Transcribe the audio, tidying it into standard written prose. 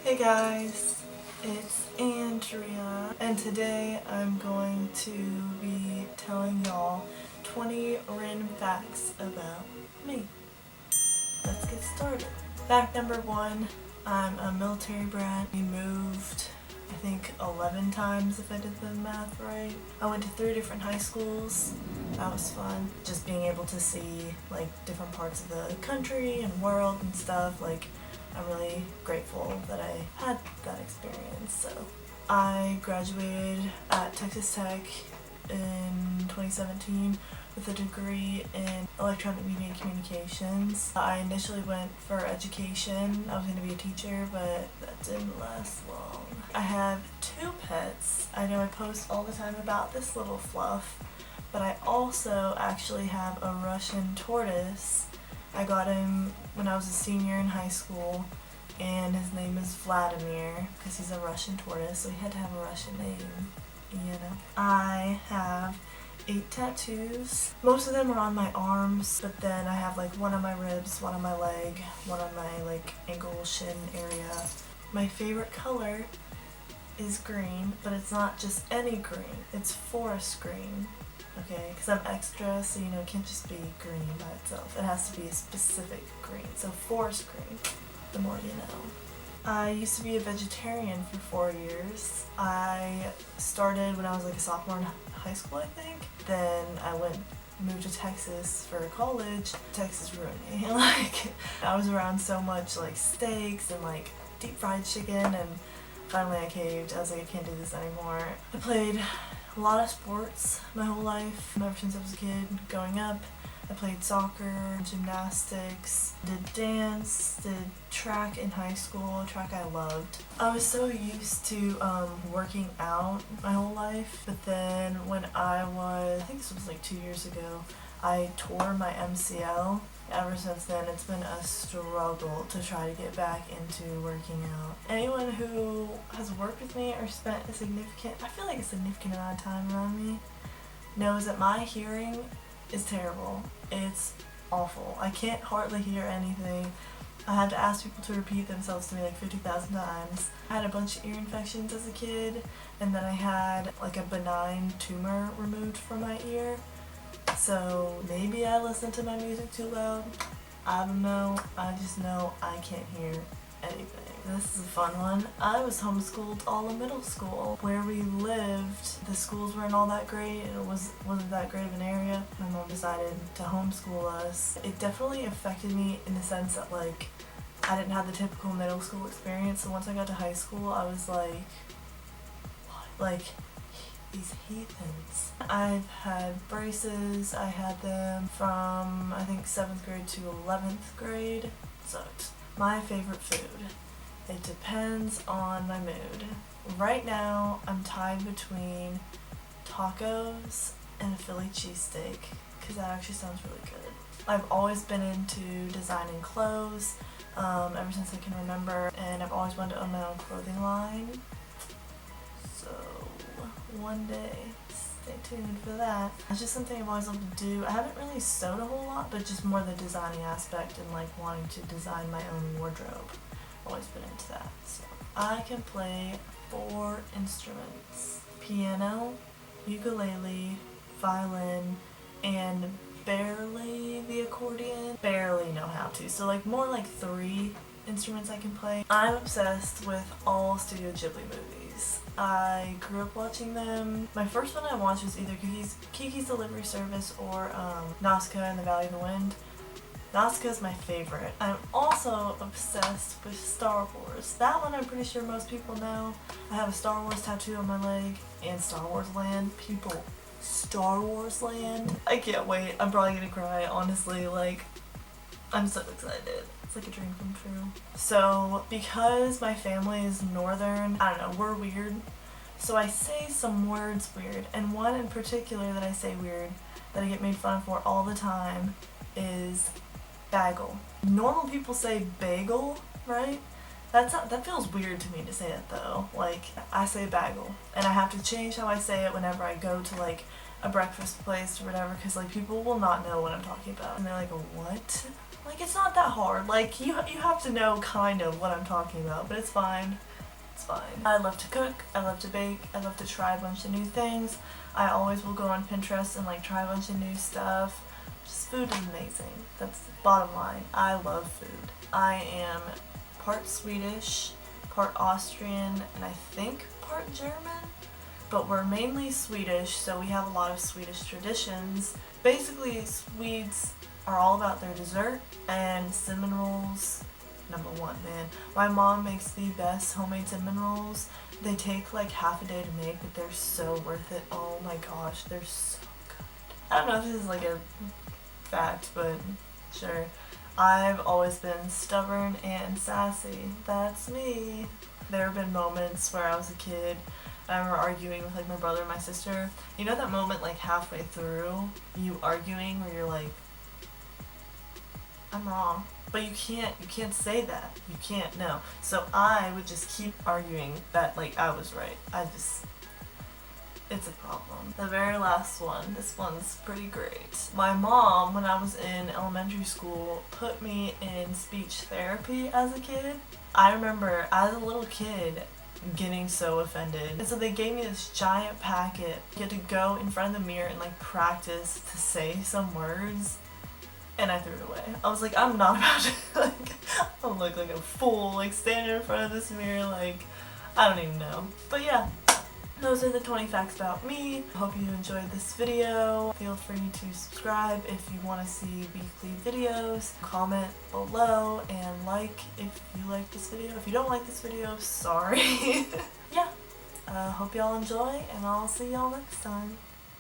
Hey guys, it's Andrea, and today I'm going to be telling y'all 20 random facts about me. Let's get started. Fact number one, I'm a military brat. We moved, I think, 11 times if I did the math right. I went to 3 different high schools. That was fun. Just being able to see like different parts of the country and world and stuff. I'm really grateful that I had that experience. So I graduated at Texas Tech in 2017 with a degree in electronic media and communications. I initially went for education. I was going to be a teacher, but that didn't last long. I have 2 pets. I know I post all the time about this little fluff, but I also actually have a Russian tortoise. I got him when I was a senior in high school, and his name is Vladimir because he's a Russian tortoise, so he had to have a Russian name, you know. I have 8 tattoos. Most of them are on my arms, but then I have like one on my ribs, one on my leg, one on my ankle, shin area. My favorite color is green, but it's not just any green, it's forest green. Okay, because I'm extra, so it can't just be green by itself. It has to be a specific green. So forest green, the more you know. I used to be a vegetarian for 4 years. I started when I was a sophomore in high school, I think. Then I moved to Texas for college. Texas ruined me. I was around so much steaks and deep fried chicken, and finally I caved. I was like, I can't do this anymore. I played a lot of sports my whole life, ever since I was a kid. Growing up, I played soccer, gymnastics, did dance, did track in high school. Track I loved. I was so used to working out my whole life, but then when I think this was 2 years ago, I tore my MCL. Ever since then, it's been a struggle to try to get back into working out. Anyone who has worked with me or spent a significant amount of time around me knows that my hearing is terrible. It's awful. I can't hardly hear anything. I had to ask people to repeat themselves to me 50,000 times. I had a bunch of ear infections as a kid, and then I had a benign tumor removed from my ear. So maybe I listen to my music too loud. I don't know. I just know I can't hear anything. This is a fun one. I was homeschooled all of middle school. Where we lived, the schools weren't all that great. It wasn't that great of an area. My mom decided to homeschool us. It definitely affected me in the sense that I didn't have the typical middle school experience. So once I got to high school, I was like, what? These heathens. I've had braces. I had them from I think 7th grade to 11th grade. Sucked. My favorite food. It depends on my mood. Right now I'm tied between tacos and a Philly cheesesteak because that actually sounds really good. I've always been into designing clothes ever since I can remember, and I've always wanted to own my own clothing line. So one day, stay tuned for that. It's just something I've always loved to do. I haven't really sewed a whole lot, but just more the designing aspect and wanting to design my own wardrobe. I've always been into that. So I can play 4 instruments: piano, ukulele, violin, and barely the accordion. Barely know how to. So more 3 instruments I can play. I'm obsessed with all Studio Ghibli movies. I grew up watching them. My first one I watched was either Kiki's Delivery Service or Nausicaa and the Valley of the Wind. Nausicaa is my favorite. I'm also obsessed with Star Wars. That one I'm pretty sure most people know. I have a Star Wars tattoo on my leg, and Star Wars Land. People, Star Wars Land. I can't wait. I'm probably gonna cry, honestly. I'm so excited. It's like a dream come true. So, because my family is northern, I don't know, we're weird. So I say some words weird, and one in particular that I say weird, that I get made fun of for all the time, is bagel. Normal people say bagel, right? That feels weird to me to say it though. I say bagel, and I have to change how I say it whenever I go to a breakfast place or whatever, because people will not know what I'm talking about, and they're like, what? Like, it's not that hard. Like, you have to know kind of what I'm talking about, but it's fine. It's fine. I love to cook, I love to bake, I love to try a bunch of new things. I always will go on Pinterest and like try a bunch of new stuff. Just food is amazing. That's the bottom line. I love food. I am part Swedish, part Austrian, and I think part German. But we're mainly Swedish, so we have a lot of Swedish traditions. Basically, Swedes are all about their dessert, and cinnamon rolls, number one, man. My mom makes the best homemade cinnamon rolls. They take like half a day to make, but they're so worth it. Oh my gosh, they're so good. I don't know if this is like a fact, but sure. I've always been stubborn and sassy. That's me. There have been moments where I was a kid and I remember arguing with like my brother and my sister. You know that moment like halfway through you arguing where you're like, I'm wrong. But you can't say that. You can't, no. So I would just keep arguing that like I was right. It's a problem. The very last one, this one's pretty great. My mom, when I was in elementary school, put me in speech therapy as a kid. I remember as a little kid getting so offended. And so they gave me this giant packet. You had to go in front of the mirror and like practice to say some words. And I threw it away. I was like, I'm not about to like, I'll look like a fool, like standing in front of this mirror, like, I don't even know. But yeah, those are the 20 facts about me. Hope you enjoyed this video. Feel free to subscribe if you want to see weekly videos. Comment below and like if you like this video. If you don't like this video, sorry. Yeah, hope y'all enjoy and I'll see y'all next time.